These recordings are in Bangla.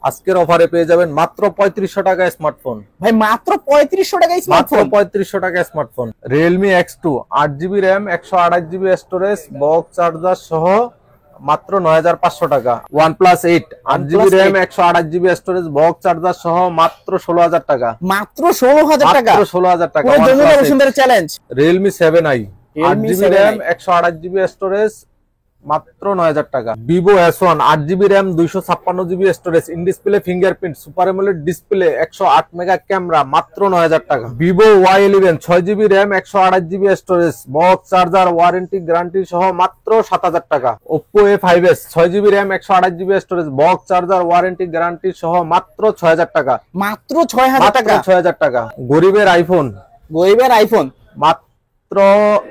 আজকের অফারে পেয়ে যাবেন মাত্র 3500 টাকায় স্মার্টফোন। ভাই মাত্র 3500 টাকায় মাত্র স্মার্টফোন? 3500 টাকায় smartphone. Realme X2 8GB RAM 128GB storage box charger সহ মাত্র 9500 টাকা। OnePlus 8 8GB RAM 128GB storage box charger সহ মাত্র 16000 টাকা। মাত্র 16000 টাকা? মাত্র 16000 টাকা। পুরো Jamuna Bashundhara challenge. Realme 7i Realme 8GB 7i RAM 128GB storage মাত্র 9000 টাকা। Vivo S1 8GB RAM 256GB storage in display fingerprint super AMOLED display 108 mega camera মাত্র 9000 টাকা। Vivo Y11 6GB RAM 128GB storage box charger warranty guarantee সহ মাত্র 7000 টাকা। Oppo A5s 6GB RAM 128GB storage box charger warranty guarantee সহ মাত্র 6000 টাকা। মাত্র 6000 টাকা? 6000 টাকা। গরিবের আইফোন মাত্র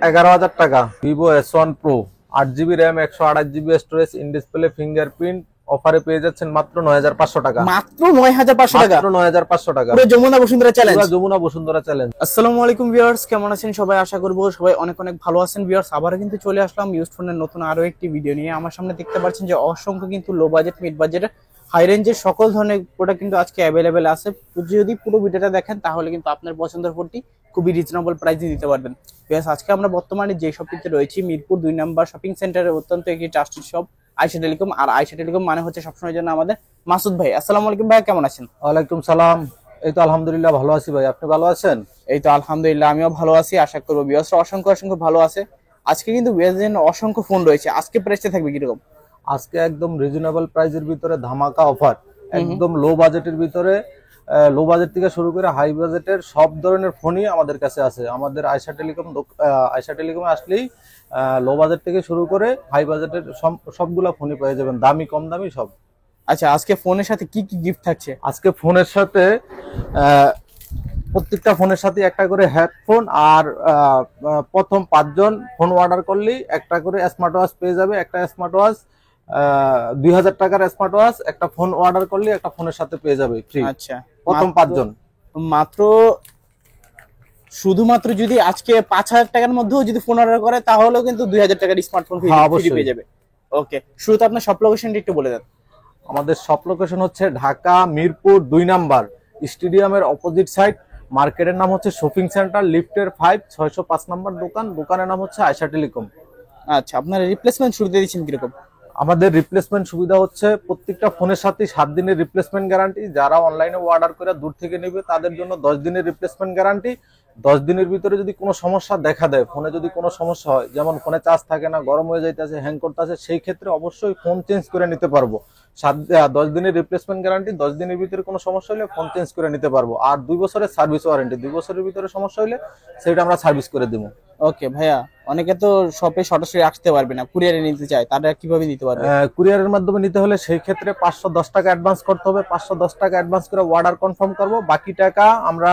11000 টাকা। Vivo S1 Pro 8GB RAM 128GB storage in display fingerprint অফারে পেয়ে যাচ্ছেন মাত্র 9500 টাকা। মাত্র 9500 টাকা? মাত্র 9500 টাকা। পুরো যমুনা বসুন্ধরা চ্যালেঞ্জ। পুরো যমুনা বসুন্ধরা চ্যালেঞ্জ। আসসালামু আলাইকুম ভিউয়ার্স, কেমন আছেন সবাই? আশা করব সবাই অনেক অনেক ভালো আছেন। ভিউয়ার্স, আবারো কিন্তু চলে আসলাম ইউজড ফোনের নতুন আরো একটি ভিডিও নিয়ে। আমার সামনে দেখতে পাচ্ছেন যে অসংখ্য কিন্তু low budget, mid budget, high রেঞ্জের সকল ধরনের প্রোডাক্ট কিন্তু আজকে অ্যাভেলেবেল আছে। যদি পুরো ভিডিওটা দেখেন তাহলে কিন্তু আপনার পছন্দের ফোনটি খুবই রিজনেবল প্রাইসে দিতে পারবেন। ভিউয়ার্স, আজকে আমরা বর্তমানে যে শপটিতে রয়েছি মিরপুর 2 নম্বর শপিং সেন্টারে অত্যন্ত একটি ট্রাস্টেড শপ আয়েশা টেলিকম। আর আয়েশা টেলিকম মানে হচ্ছে সবসময় জন্য আমাদের মাসুদ ভাই। আসসালামু আলাইকুম ভাই, কেমন আছেন? ওয়ালাইকুম সালাম। এই তো আলহামদুলিল্লাহ ভালো আছি ভাই, আপনি ভালো আছেন? এই তো আলহামদুলিল্লাহ, আমিও ভালো আছি। আশা করবো ভিউয়ার্সরা অসংখ্য অসংখ্য ভালো আছে। আজকে কিন্তু ভিউয়ার্সদের জন্য অসংখ্য ফোন রয়েছে। আজকে প্রাইসটা থাকবে কিরকম? আজকে একদম রিজনেবল প্রাইসের ভিতরে ধামাকা অফার, একদম লো বাজেটের ভিতরে। লো বাজেট থেকে শুরু করে হাই বাজেটের সব ধরনের ফোনই আমাদের কাছে আছে। আমাদের আয়েশা টেলিকমে আসলেই লো বাজেট থেকে শুরু করে হাই বাজেটের সবগুলা ফোনই পেয়ে যাবেন, দামি কম দামি সব। আচ্ছা, আজকে ফোনের সাথে কি কি গিফট থাকছে? আজকে ফোনের সাথে প্রত্যেকটা ফোনের সাথে একটা করে হেডফোন, আর প্রথম 5 জন ফোন অর্ডার করলেই একটা করে স্মার্ট ওয়াচ পেয়ে যাবে। একটা স্মার্ট ওয়াচ 2000 টাকার স্মার্ট ওয়াচ একটা ফোন অর্ডার করলে একটা ফোনের সাথে পেয়ে যাবে ফ্রি। আচ্ছা, প্রথম 5 জন। মাত্র শুধুমাত্র যদি আজকে 5000 টাকার মধ্যেও যদি ফোন অর্ডার করে তাহলেও কিন্তু 2000 টাকার স্মার্টফোন ফ্রি পেয়ে যাবে। ওকে, শুরুতে আপনার শপ লোকেশনটা একটু বলে দেন। আমাদের শপ লোকেশন হচ্ছে ঢাকা মিরপুর 2 নাম্বার স্টেডিয়ামের অপোজিট সাইড। মার্কেটের নাম হচ্ছে শপিং সেন্টার, লিফটের 5 605 নাম্বার দোকান। দোকানের নাম হচ্ছে আয়েশা টেলিকম। আচ্ছা, আপনার রিপ্লেসমেন্ট শুরুতে দিচ্ছেন কিরকম? আমাদের রিপ্লেসমেন্ট সুবিধা হচ্ছে প্রত্যেকটা ফোনের সাথে 7 দিনের রিপ্লেসমেন্ট গ্যারান্টি। যারা অনলাইনে অর্ডার করে দূর থেকে নেবে তাদের জন্য 10 দিনের রিপ্লেসমেন্ট গ্যারান্টি। 10 দিনের ভিতরে যদি কোনো সমস্যা দেখা দেয়, ফোনে যদি কোনো সমস্যা হয়, যেমন ফোনে চার্জ থাকে না, গরম হয়ে যাইতেছে, হ্যাং করতেছে, সেই ক্ষেত্রে অবশ্যই ফোন চেঞ্জ করে নিতে পারবো। 10 দিনের রিপ্লেসমেন্ট গ্যারান্টি, 10 দিনের ভিতরে কোনো সমস্যা হলে ফোন চেঞ্জ করে নিতে পারবো। আর 2 বছরের সার্ভিস ওয়ারেন্টি, 2 বছরের ভিতরে সমস্যা হলে সেটা আমরা সার্ভিস করে দেবো। ওকে ভাইয়া, অনেকে তো শপে সরাসরি আসতে পারবে না, কুরিয়ারে নিতে চায়, তারা কিভাবে নিতে পারবে? কুরিয়ারের মাধ্যমে নিতে হলে সেই ক্ষেত্রে 510 টাকা অ্যাডভান্স করতে হবে। 510 টাকা অ্যাডভান্স করে অর্ডার কনফার্ম করব, বাকি টাকা আমরা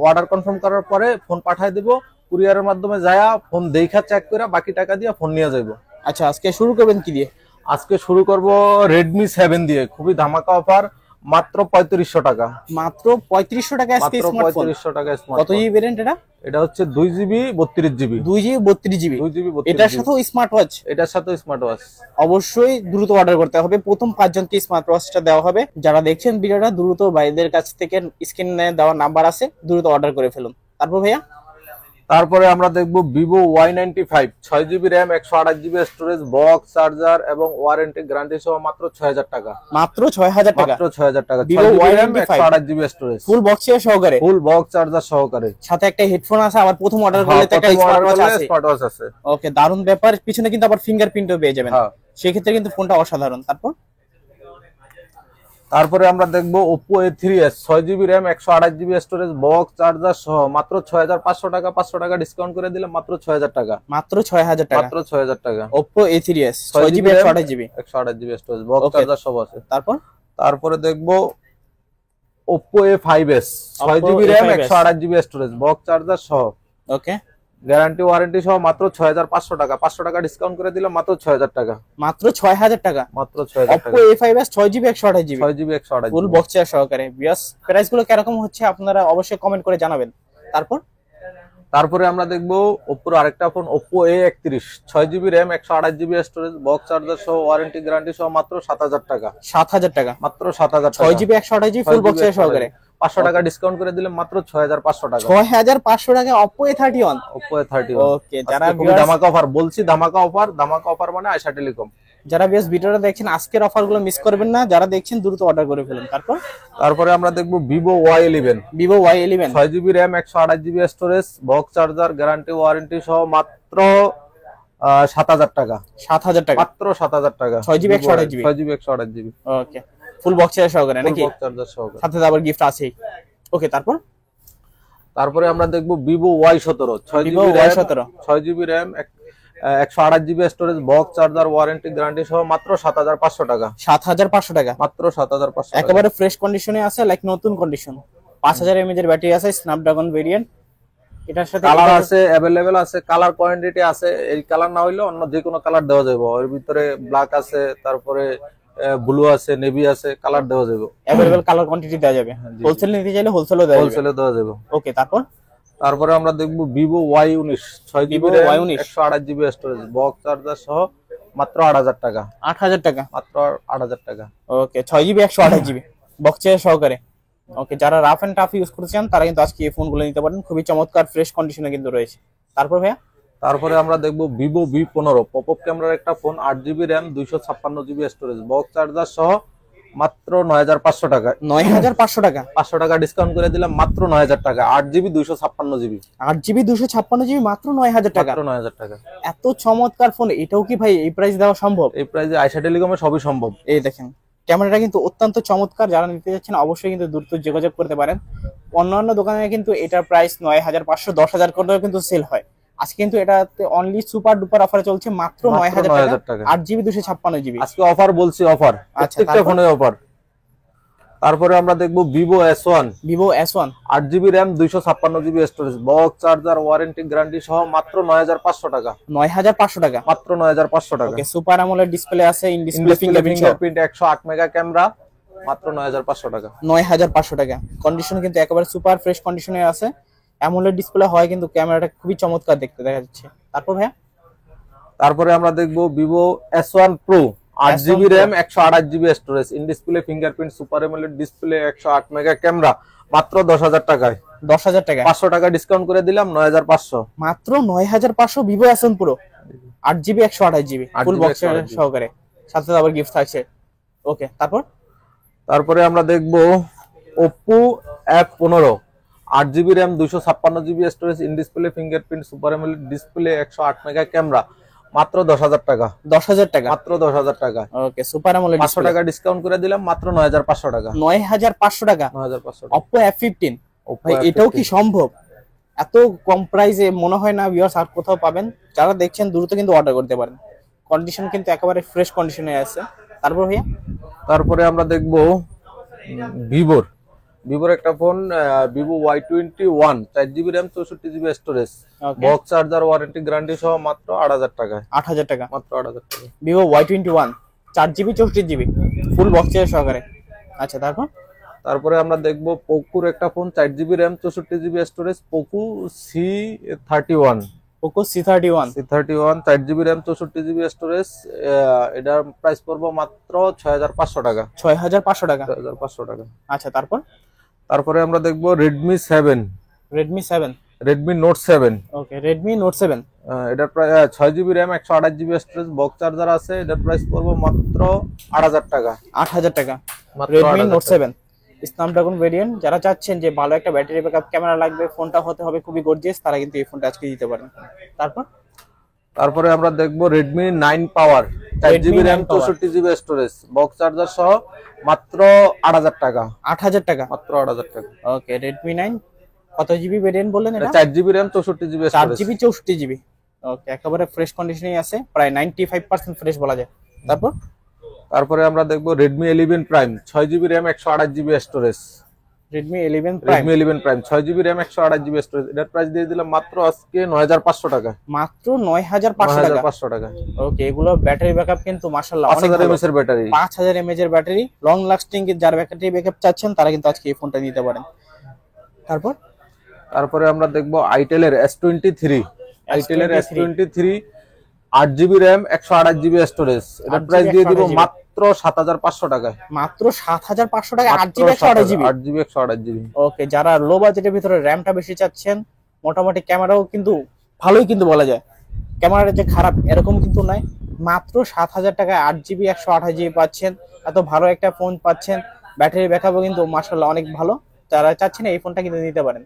অর্ডার কনফার্ম করার পরে ফোন পাঠিয়ে দেব। কুরিয়ারের মাধ্যমে যায় ফোন দেখা চেক করে বাকি টাকা দিয়ে ফোন নিয়ে যাবো। আচ্ছা, আজকে শুরু করবেন কি দিয়ে? আজকে শুরু করব Redmi 7 দিয়ে। খুবই ধামাকা অফার, মাত্র 3500 টাকা। মাত্র 3500 টাকা আজকে স্মার্টফোন। 3500 টাকা স্মার্টফোন। কত জিবি ভেরিয়েন্ট এটা? এটা হচ্ছে 2GB 32GB। 2GB 32GB। 2GB 32GB। এটার সাথেও স্মার্ট ওয়াচ? এটার সাথে স্মার্ট ওয়াচ। অবশ্যই দ্রুত অর্ডার করতে হবে। প্রথম 5 জনকে স্মার্ট ওয়াচটা দেওয়া হবে। যারা দেখছেন ভিডিওটা, দ্রুত ভাইদের কাছ থেকে স্ক্রিনে দেওয়া নাম্বার আছে, দ্রুত অর্ডার করে ফেলুন। তারপর ভাইয়া, তারপরে আমরা দেখবো Vivo Y95 6GB RAM 128GB storage box charger এবং ওয়ারেন্টি গ্যারান্টি সহ মাত্র 6000 টাকা। মাত্র 6000 টাকা? মাত্র 6000 টাকা। Vivo Y95 128GB storage, full box সহকারে, ফুল বক্স চার্জার সহকারে, সাথে একটা হেডফোন আছে। আবার প্রথম অর্ডার করলে তো একটা স্মার্ট ওয়াচ আছে। ওকে, দারুণ ব্যাপার। পিছনে কিন্তু আবার ফিঙ্গারপ্রিন্টও পেয়ে যাবেন। সেই ক্ষেত্রে কিন্তু ফোনটা অসাধারণ। তারপরে আমরা দেখবো Oppo A3s 6GB RAM 128GB storage box charger সহ মাত্র 6500 টাকা। 500 টাকা ডিসকাউন্ট করে দিলাম, মাত্র 6000 টাকা। মাত্র 6000 টাকা? মাত্র 6000 টাকা। Oppo A3s 6GB 128GB storage box charger সব আছে। তারপরে দেখবো Oppo A5s 6GB RAM 128GB storage box charger সহ। ওকে, গ্যারান্টি ওয়ারেন্টি সহ মাত্র 6500 টাকা। 500 টাকা ডিসকাউন্ট করে দিলাম, মাত্র 6000 টাকা। মাত্র 6000 টাকা? মাত্র 6000 টাকা। Oppo A5s 6GB 128GB 128GB full box charger সহকারে। বিয়াস, প্রাইস গুলো কিরকম হচ্ছে আপনারা অবশ্যই কমেন্ট করে জানাবেন। তারপরে আমরা দেখবো ওপ্পোর আরেকটা phone Oppo A31, 6GB RAM, 128GB storage, box charger সহ, ওয়ারেন্টি গ্যারান্টি সহ, মাত্র 7,000 টাকা। 7,000 টাকা, মাত্র 7,000 টাকা। 6GB 128GB ফুল বক্সের সহকারে 500 টাকা ডিসকাউন্ট করে দিলে মাত্র 6,500 টাকা। 6,500 টাকা Oppo A31। Oppo A31। ওকে, যারা ধামাকা অফার বলছি, ধামাকা অফার মানে আয়শা টেলিকম। যারা বেশ ভিডিওটা দেখছেন আজকের অফারগুলো মিস করবেন না, যারা দেখছেন দ্রুত অর্ডার করে ফেলুন। তারপরে আমরা দেখবো Vivo Y11, Vivo Y11, 6GB RAM, 128GB storage, box charger, guarantee warranty সহ, মাত্র 7,000 টাকা। 7,000 টাকা, মাত্র 7,000 টাকা। 6GB 128GB। 6GB 128GB। ওকে, ফুল বক্সের সহকারে নাকি? বক্স চার্জার সহ, সাথে আবার গিফট আছেই। ওকে, তারপরে আমরা দেখবো Vivo Y17, Vivo Y17, 6GB RAM, 128GB storage, box charger, warranty guarantee সহ, মাত্র 7,500 টাকা। 7,500 টাকা, মাত্র 7,500 টাকা। একেবারে ফ্রেশ কন্ডিশনে আছে, লাইক নতুন কন্ডিশন। 5000 mAh এর ব্যাটারি আছে, স্ন্যাপড্রাগন ভেরিয়েন্ট। এটার সাথে কালার আছে, अवेलेबल আছে, কালার কোয়ান্টিটি আছে। এই কালার না হইলে অন্য যে কোনো কালার দেওয়া যাবে। এর ভিতরে ব্ল্যাক আছে, তারপরে ব্লু আছে, নেভি আছে, কালার দেওয়া যাবে। अवेलेबल কালার কোয়ান্টিটি দেওয়া যাবে। হোলসেল নিতে চাইলে হোলসেলও দেওয়া যাবে। হোলসেলে দেওয়া যাবে। ওকে, তারপরে আমরা দেখবো Vivo Y19, 6GB RAM, 128GB storage, box charger সহ, মাত্র 8,000 টাকা। 8,000 টাকা, মাত্র 8,000 টাকা। ওকে, 6GB 128GB বক্সের সহকারে। ওকে, যারা রাফ এন্ড টাফ ইউজ করতে চান তারা কিন্তু আজকে এই ফোনগুলো নিতে পারেন, খুবই চমৎকার ফ্রেশ কন্ডিশনে কিন্তু রয়েছে। ভাইয়া তারপরে আমরা দেখবো Vivo V15, পপআপ ক্যামেরার একটা phone, 8GB RAM, 256GB storage, box charger সহ, মাত্র 9,500 টাকা। 9,500 টাকা, 500 টাকা ডিসকাউন্ট করে দিলাম, মাত্র 9,000 টাকা। 8GB 256GB, 8GB 256GB, মাত্র 9,000 টাকা। মাত্র 9,000 টাকা। এত চমৎকার ফোন, এটাও কি ভাই এই প্রাইস দেওয়া সম্ভব? এই প্রাইসে আয়শা টেলিকমে সবই সম্ভব। এই দেখেন, ক্যামেরাটা কিন্তু অত্যন্ত চমৎকার। যারা নিতে যাচ্ছেন অবশ্যই কিন্তু দ্রুত যোগাযোগ করতে পারেন। অন্যান্য দোকানে কিন্তু এটার প্রাইস 9,500, 10,000 করেও কিন্তু সেল হয়। আজকে কিন্তু এটাতে অনলি সুপার ডুপার অফারে চলছে, মাত্র 9,000 টাকা। 8GB 256GB আজকে অফার বলছি, অফার, প্রত্যেকটা ফোনে অফার। তারপরে আমরা দেখবো Vivo S1, 8GB RAM, 256GB storage, box charger, warranty guarantee সহ, মাত্র 9,500 টাকা। 9,500 টাকা, মাত্র 9,500 টাকা। ওকে, সুপার অ্যামোলেড ডিসপ্লে আছে, in display fingerprint, 108 mega camera, মাত্র 9,500 টাকা। 9,500 টাকা। কন্ডিশন কিন্তু একেবারে সুপার ফ্রেশ কন্ডিশনে আছে। অ্যামোলেড ডিসপ্লে হয় কিন্তু ক্যামেরাটা খুবই চমৎকার দেখতে দেখা যাচ্ছে। ভাইয়া তারপরে আমরা দেখবো Vivo S1 Pro, 8GB RAM, 128GB storage, in display fingerprint, super AMOLED display, 108 mega camera, মাত্র 10,000 টাকায়। 10,000 টাকা, 500 টাকা ডিসকাউন্ট করে দিলাম, 9,500। মাত্র 9,500 Vivo S1 Pro, 8GB 128GB full box সহকারে, সাথে আবার গিফট থাকছে। ওকে, তারপরে আমরা দেখবো Oppo F15, 8GB RAM, 256GB storage, in display fingerprint, super AMOLED display, 108 mega camera, মাত্র 10,000 টাকা। 10,000 টাকা, মাত্র 10,000 টাকা। ওকে, সুপার অ্যামোলেড 500 টাকা ডিসকাউন্ট করে দিলাম, মাত্র 9,500 টাকা। 9,500 টাকা, 9,500 টাকা। Oppo F15, ভাই এটাও কি সম্ভব? এত কম প্রাইসে মনে হয় না ভিউয়ার্স আর কোথাও পাবেন। যারা দেখছেন দ্রুত কিন্তু অর্ডার করতে পারেন। কন্ডিশন কিন্তু একেবারে ফ্রেশ কন্ডিশনে আছে। ভাইয়া তারপরে আমরা দেখবো ভিভোর একটা phone, Vivo Y21, 4GB RAM, 64GB storage, box charger, warranty guarantee সহ, মাত্র 8,000 টাকা। 8,000 টাকা, মাত্র 8,000 টাকা। Vivo Y21, 4GB 64GB ফুল বক্সের সহকারে। আচ্ছা, তারপরে আমরা দেখবো পোকোর একটা phone, 4GB RAM, 64GB storage, Poco C31, Poco C31, 4GB RAM, 64GB storage, এটার প্রাইস পড়বো মাত্র 6,500 টাকা। 6,500 টাকা, 6,500 টাকা। আচ্ছা, তারপরে আমরা দেখবো Redmi 7, Redmi Note 7, ওকে, Redmi Note 7, এটার প্রায় 6GB RAM, 128GB storage, box charger আছে। এটার প্রাইস পড়বো মাত্র 8,000 টাকা। 8,000 টাকা, Redmi Note 7 স্ন্যাপড্রাগন ভেরিয়েন্ট। যারা চাচ্ছেন যে ভালো একটা ব্যাটারি ব্যাকআপ ক্যামেরা লাগবে, ফোনটা হতে হবে খুবই গর্জিয়াস, তারা কিন্তু এই ফোনটা আজকে দিতে পারেন। তারপরে আমরা দেখবো Redmi 9 Power, 4GB RAM, 64GB storage, box charger সহ, মাত্র 8,000 টাকা। 8,000 টাকা, মাত্র 8,000 টাকা। ওকে, Redmi 9 কত জিবি ভেরিয়েন্ট বললেন এটা? 4GB RAM, 64GB storage, 4GB 64GB। ওকে, একেবারে ফ্রেশ কন্ডিশনেই আছে, প্রায় 95% ফ্রেশ বলা যায়। তারপরে আমরা দেখবো Redmi 11 Prime, 6GB RAM, 128GB storage, Redmi 11 Prime, 6GB RAM, 128GB storage. এটার প্রাইস দিয়ে দিলাম মাত্র আজকে 9,500 টাকা। মাত্র 9,500 টাকা। ওকে, এগুলো ব্যাটারি ব্যাকআপ কিন্তু মাশাআল্লাহ 5,000 mAh এর ব্যাটারি, 5,000 mAh এর ব্যাটারি, লং লাস্টিং যার ব্যাটারি ব্যাকআপ চাচ্ছেন তারা কিন্তু আজকে এই ফোনটা নিতে পারেন। তারপরে আমরা দেখবো আইটেলের S23, আইটেলের S23 8GB RAM 128GB storage, এটার প্রাইস দিয়ে দিব মাত্র 7500 টাকায়। মাত্র 7500 টাকায় 8GB 128GB। 8GB 128GB। ওকে, যারা লো বাজেটের ভিতরে র্যামটা বেশি চাচ্ছেন, মোটামুটি ক্যামেরাও কিন্তু ভালোই কিন্তু বলা যায়, ক্যামেরাটা যে খারাপ এরকম কিন্তু নয়, মাত্র 7000 টাকায় 8GB 128GB পাচ্ছেন। এত ভালো একটা ফোন পাচ্ছেন, ব্যাটারি ব্যাকআপও কিন্তু মাশাআল্লাহ অনেক ভালো। যারা চাচ্ছেন এই ফোনটা কিন্তু নিতে পারেন।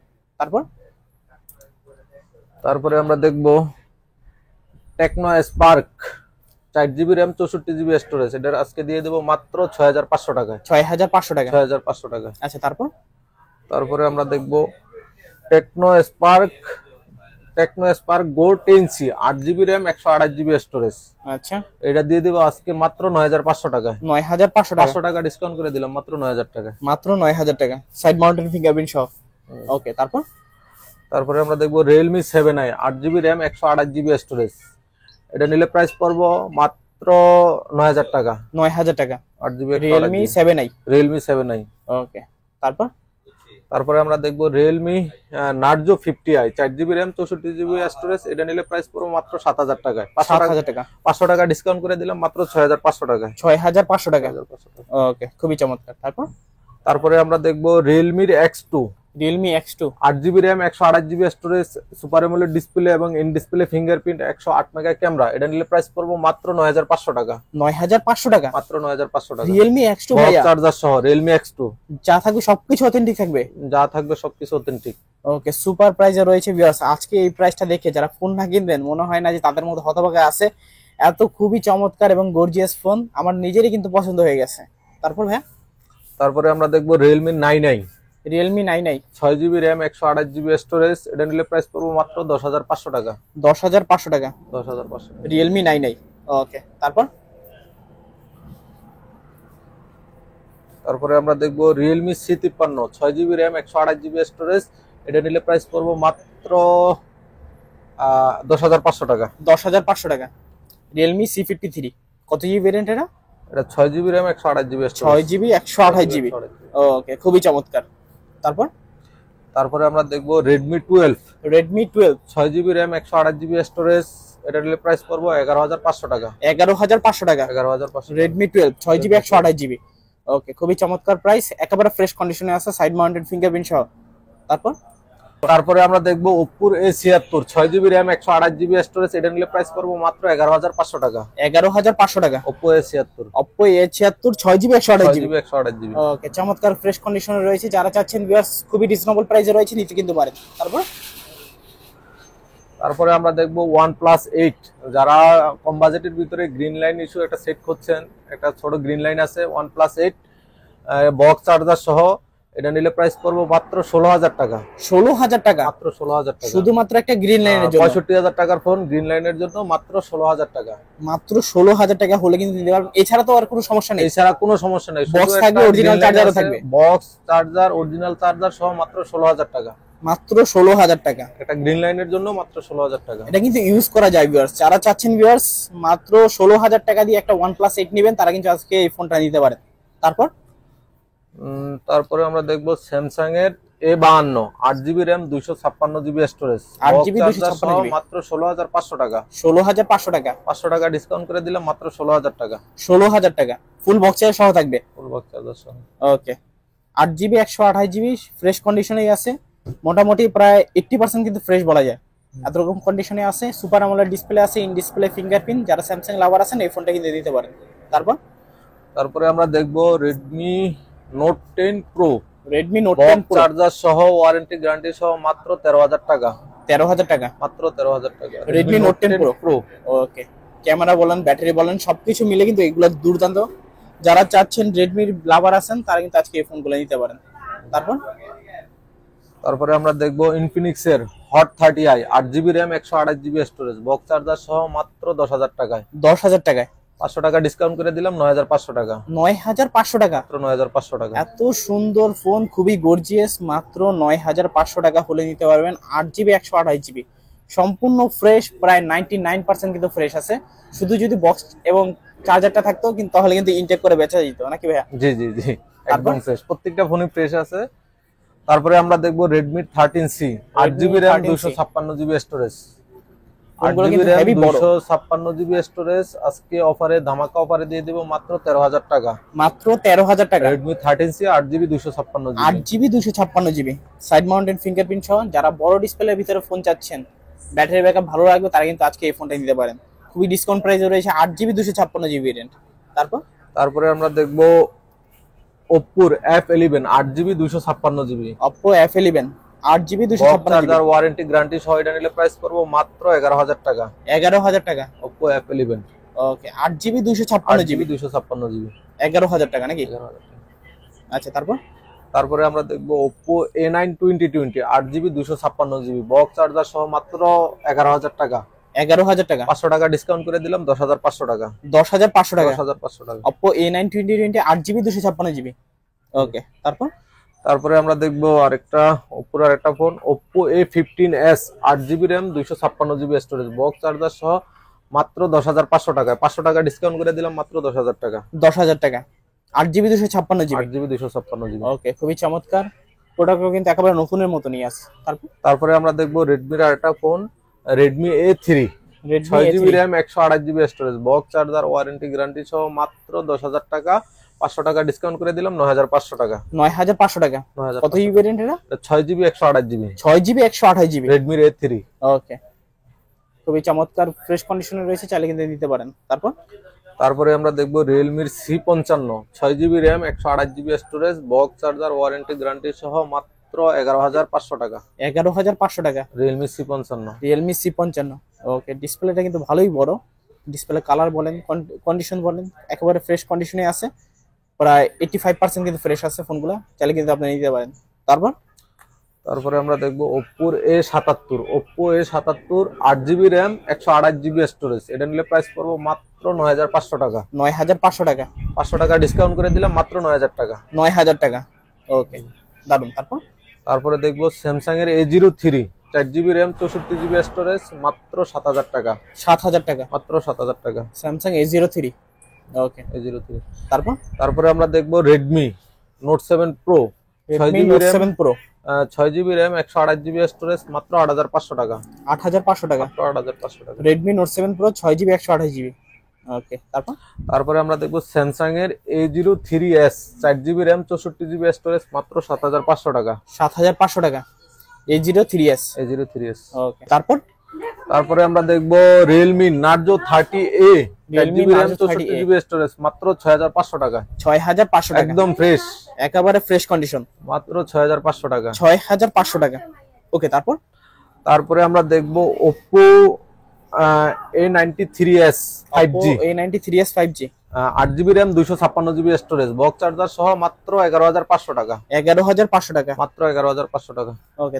তারপরে আমরা দেখবো Tecno Spark 4GB RAM 64GB storage, এটার আজকে দিয়ে দেবো মাত্র 6500 টাকায়। 6500 টাকা। 6500 টাকায়। আচ্ছা, তারপরে আমরা দেখবো টেকনো স্পার্ক গো 10C 8GB RAM 128GB storage, আচ্ছা এটা দিয়ে দেবো আজকে মাত্র 9500 টাকায়। 9500 টাকা। 500 টাকা ডিসকাউন্ট করে দিলাম, মাত্র 9000 টাকায়। মাত্র 9000 টাকা, সাইড মাউন্টেন ফিঙ্গারপ্রিন্ট সহ। ওকে, তারপরে আমরা দেখবো Realme 7i 8GB RAM 128GB storage, এটা নিলে প্রাইস পড়বো মাত্র 9000 টাকা। 9000 টাকা 8GB Realme 7i। Realme 7i। ওকে, তারপরে আমরা দেখবো Realme Narzo 50i 4GB RAM 64GB storage, এটা নিলে প্রাইস পড়বো মাত্র 7000 টাকায়। 7000 টাকা। 500 টাকা ডিসকাউন্ট করে দিলাম, মাত্র 6500 টাকায়। 6500 টাকা। ওকে, খুবই চমৎকার। তারপরে আমরা দেখবো Realme X2, Realme X2 8GB RAM 128GB storage, super AMOLED display এবং in display fingerprint, 108 mega camera, এটা নিলে প্রাইস পড়বো মাত্র 9500 টাকা। 9500 টাকা মাত্র 9500 টাকা। Realme X2 ভাইয়া, চার্জার সহ Realme X2, যা থাকবে সবকিছু অথেন্টিক থাকবে। যা থাকবে সবকিছু অথেন্টিক। ওকে, সুপার প্রাইজে রয়েছে ভিউয়ার্স। আজকে এই প্রাইসটা দেখে যারা ফোন না কিনবেন, মনে হয় না যে তাদের মধ্যে হতভাগা আছে। এত খুবই চমৎকার এবং গর্জিয়াস ফোন, আমার নিজেরই কিন্তু পছন্দ হয়ে গেছে। ভাইয়া, তারপরে আমরা দেখবো Realme 9i, Realme 9i 6GB RAM 128GB storage, এটা নিলে প্রাইস পড়বো মাত্র 10500 টাকা। 10500 টাকা 10500 Realme 9i। ওকে, তারপরে আমরা দেখবো Realme C53 6GB RAM 128GB storage, এটা নিলে প্রাইস পড়বো মাত্র 10500 টাকা। 10500 টাকা Realme C53 কত জিবি ভেরিয়েন্ট এটা? এটা 6GB RAM 128GB storage. 6GB 128GB। ওকে, খুবই চমৎকার। তারপরে আমরা দেখবো Redmi 12, 6GB RAM 128GB storage, এটা নিলে প্রাইস পড়বো 11500 টাকা। 11500 টাকা 11500। Redmi 12 6GB 128GB। ওকে, খুবই চমৎকার প্রাইস, একেবারে ফ্রেশ কন্ডিশনে আছে, সাইড মাউন্টেড ফিঙ্গারপ্রিন্ট সহ। তারপরে আমরা দেখবো Oppo A76 6GB RAM 128GB storage, এটা নিলে প্রাইস পড়বো মাত্র 11500 টাকা। 11500 টাকা Oppo A76। Oppo A76 6GB 128GB। 128GB। ওকে, চমৎকার ফ্রেশ কন্ডিশনে রয়েছে, যারা চাচ্ছেন ভিউয়ার্স খুবই রিজনেবল প্রাইসে রয়েছে, নিতে কিন্তু পারেন। তারপরে আমরা দেখবো OnePlus 8, যারা কম বাজেটের ভিতরে গ্রিন লাইন ইস্যু একটা সেট করছেন, একটা ছোট গ্রিন লাইন আছে OnePlus 8 বক্স চার্জার সহ, এটা নিলে প্রাইস পড়বো মাত্র 16000 টাকা। 16000 টাকা মাত্র 16000 টাকা, শুধুমাত্র একটা গ্রিন লাইনের জন্য। 65000 টাকার ফোন গ্রিন লাইনের জন্য মাত্র 16000 টাকা। মাত্র 16000 টাকা হলে কিন্তু নিতে পারবেন, এছাড়া তো আর কোনো সমস্যা নেই। এছাড়া কোনো সমস্যা নেই, বক্স থাকবে, অরিজিনাল চার্জারও থাকবে। বক্স চার্জার অরিজিনাল চার্জার সহ মাত্র 16000 টাকা। মাত্র 16000 টাকা এটা গ্রিন লাইনের জন্য মাত্র 16000 টাকা। এটা কিন্তু ইউজ করা যায় ভিউয়ার্স, যারা চাচ্ছেন ভিউয়ার্স মাত্র 16000 টাকা দিয়ে একটা OnePlus 8 নেবেন, তারা কিন্তু আজকে এই ফোনটা নিতে পারেন। তারপরে আমরা দেখবো স্যামসাং এর A52 8GB RAM 256GB storage, 8GB 256GB মাত্র 16500 টাকা। 16500 টাকা 500 টাকা ডিসকাউন্ট করে দিলাম, মাত্র 16000 টাকা। 16000 টাকা ফুল বক্স চার্জার সহ থাকবে। ফুল বক্স চার্জার সহ। ওকে, 8GB 128GB ফ্রেশ কন্ডিশনেই আছে, মোটামুটি প্রায় 80% কিন্তু ফ্রেশ বলা যায়, এত রকম কন্ডিশনে আছে। সুপার অ্যামোলেড ডিসপ্লে আছে, ইন ডিসপ্লে ফিঙ্গারপ্রিন্ট, যারা স্যামসাং লাভার আছেন এই ফোনটা কিন্তু দিতে পারেন। তারপরে আমরা দেখবো Redmi Note 10 Pro, Redmi Note 10 Pro charger সহ ওয়ারেন্টি গ্যারান্টি সহ মাত্র 13000 টাকা। 13000 টাকা মাত্র 13000 টাকা Redmi Note 10 Pro। ওকে, ক্যামেরা বলেন, ব্যাটারি বলেন, সবকিছু মিলে কিন্তু এগুলো দুর্দান্ত। যারা চাচ্ছেন রেডমির লাভার আছেন, তারা কিন্তু আজকে এই ফোনগুলো নিতে পারেন। তারপরে আমরা দেখবো Infinix এর Hot 30i 8GB RAM 128GB storage, box charger সহ মাত্র 10000 টাকায়। 10000 টাকায় 500 টাকা ডিসকাউন্ট করে দিলাম, 9500 টাকা। 9500 টাকা মাত্র 9500 টাকা। এত সুন্দর ফোন, খুবই গর্জিয়াস, মাত্র 9500 টাকা হলে নিতে পারবেন। 8GB 128GB সম্পূর্ণ ফ্রেশ, প্রায় 99% কিন্তু ফ্রেশ আছে। শুধু যদি বক্স এবং চার্জারটা থাকতো কিন্তু, তাহলে কিন্তু ইনটেক করে বেচা যেত নাকি ভাইয়া? জি জি জি, একদম ফ্রেশ, প্রত্যেকটা ফোনই ফ্রেশ আছে। তারপরে আমরা দেখবো Redmi 13C 8GB RAM 256GB storage. 8GB RAM 256GB storage আজকে অফারে, ধামাকা অফারে দিয়ে দেবো মাত্র 13,000 টাকা। মাত্র 13,000 টাকা। Redmi 13C 8GB 256GB। 8GB 256GB side mounted fingerprint সহ যারা বড় ডিসপ্লের ভিতরে ফোন চাচ্ছেন, ব্যাটারি ব্যাকআপ ভালো রাখবে, তারা কিন্তু আজকে এই ফোনটা নিতে পারেন। খুবই ডিসকাউন্ট প্রাইসে রয়েছে 8GB 256GB ভেরিয়েন্ট। তারপরে আমরা দেখবো Oppo F11 8GB 256GB। Oppo F11 8GB 256GB charger, warranty, guarantee সহ এটা নিলে প্রাইস করব মাত্র 11,000 টাকা। 11,000 টাকা। Oppo F11 ওকে 8GB 256GB 256GB 11,000 টাকা নাকি? 11,000 টাকা। আচ্ছা তারপরে আমরা দেখবো Oppo A9 2020 8GB 256GB box charger সহ মাত্র 11,000 টাকা। 11,000 টাকা। 500 টাকা ডিসকাউন্ট করে দিলাম 10,500 টাকা। 10,500 টাকা। 10,500 টাকা। Oppo A9 2020 8GB 256GB। ওকে তারপরে আমরা দেখবো আরেকটা Oppo এর একটা phone Oppo A15s 8GB RAM 256GB storage box charger সহ মাত্র 10,500 টাকা। 500 টাকা ডিসকাউন্ট করে দিলাম মাত্র 10,000 টাকা। 10,000 টাকা 8GB 256GB। 8GB 256GB। ওকে খুবই চমৎকার প্রোডাক্টও কিন্তু একেবারে নতুনের মতো নিয়ে আসে। তারপরে আমরা দেখবো Redmi এর আরেকটা phone Redmi A3 6GB RAM 128GB storage box charger, warranty, guarantee সহ মাত্র 10,000 টাকা। 500 টাকা ডিসকাউন্ট করে দিলাম 9,500 টাকা। 9,500 টাকা। কত জিবি ভেরিয়েন্ট এটা? 6GB 128GB। 6GB 128GB Redmi A3। ওকে খুবই চমৎকার ফ্রেশ কন্ডিশনে রয়েছে, চাইলে কিন্তু নিতে পারেন। তারপরে আমরা দেখবো Realme C55 6GB RAM 128GB storage box charger, warranty, guarantee সহ মাত্র 11,500 টাকা। 11,500 টাকা Realme C55। Realme C55। ওকে ডিসপ্লেটা কিন্তু ভালোই বড়, ডিসপ্লে কালার বলেন, কন্ডিশন বলেন, একেবারে ফ্রেশ কন্ডিশনে আছে। প্রায় 85% কিন্তু ফ্রেশ আছে ফোনগুলো, চাইলে কিন্তু আপনি নিতে পারেন। তারপরে আমরা দেখবো Oppo A77 8GB RAM 128GB storage এটা নিলে প্রাইস পড়বো মাত্র 9,500 টাকা। 9,500 টাকা। 500 টাকা ডিসকাউন্ট করে দিলাম মাত্র 9,000 টাকা। 9,000 টাকা। ওকে দারুন। তারপরে দেখবো Samsung এর A03 4GB RAM 64GB storage মাত্র 7,000 টাকা। 7,000 টাকা। মাত্র 7,000 টাকা। Samsung A03। ওকে A03। তারপরে আমরা দেখবো Redmi Note 7 Pro 6GB RAM 7 Pro 6GB RAM 128GB storage মাত্র 8,500 টাকা। 8,500 টাকা। 8,500 টাকা। Redmi Note 7 Pro 6GB 128GB। ওকে তারপরে আমরা দেখবো Samsung এর A03s 4GB RAM 64GB storage মাত্র 7,500 টাকা। 7,500 টাকা A03s। ওকে তারপরে আমরা দেখবো Realme Narzo 30A 4GB RAM 64GB storage মাত্র 6,500 টাকা। 6,500 টাকা একদম ফ্রেশ, একেবারে ফ্রেশ কন্ডিশন, মাত্র 6,500 টাকা। 6,500 টাকা। ওকে তারপরে আমরা দেখবো Oppo A93s 5G। A93s 5G 8GB RAM 256GB storage box charger সহ মাত্র 11,500 টাকা। 11,500 টাকা। মাত্র 11,500 টাকা। ওকে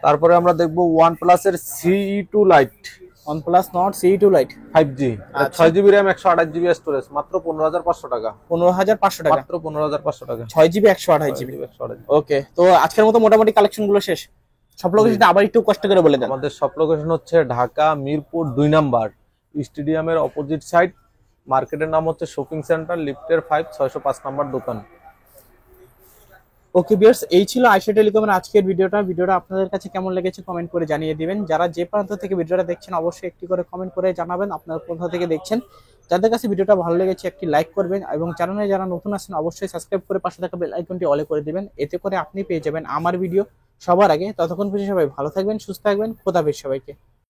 তারপরে আমরা দেখবো OnePlus এর CE2 Lite। OnePlus Nord CE2 Lite 5G 6GB RAM 128GB storage মাত্র 15,500 টাকা। 15,500 টাকা। মাত্র 15,500 টাকা। 6GB 128GB। ওকে তো আজকের মতো মোটামুটি কালেকশন গুলো শেষ। সব লোকেশনটা আবার একটু কষ্ট করে বলে দেন। আমাদের সব লোকেশন হচ্ছে ঢাকা মিরপুর 2 নাম্বার স্টেডিয়ামের অপোজিট সাইড, মার্কেটের নাম হচ্ছে শপিং সেন্টার, লিফটের 5 605 নাম্বার দোকান। ওকে ভিউয়ার্স, এই ছিল আয়শা টেলিকমের আজকের ভিডিওটা আপনাদের কাছে কেমন লেগেছে কমেন্ট করে জানিয়ে দিবেন। যারা যে প্রান্ত থেকে ভিডিওটা দেখছেন অবশ্যই একটি করে কমেন্ট করে জানাবেন আপনারা কোথা থেকে দেখছেন। যাদের কাছে ভিডিওটা ভালো লেগেছে একটি লাইক করবেন এবং চ্যানেলে যারা নতুন আছেন অবশ্যই সাবস্ক্রাইব করে পাশে থাকা বেল আইকনটি অলে করে দিবেন, এতে করে আপনি পেয়ে যাবেন আমার ভিডিও সবার আগে। ততক্ষণ পর্যন্ত সবাই ভালো থাকবেন, সুস্থ থাকবেন, খোদা হাফেজ সবাইকে।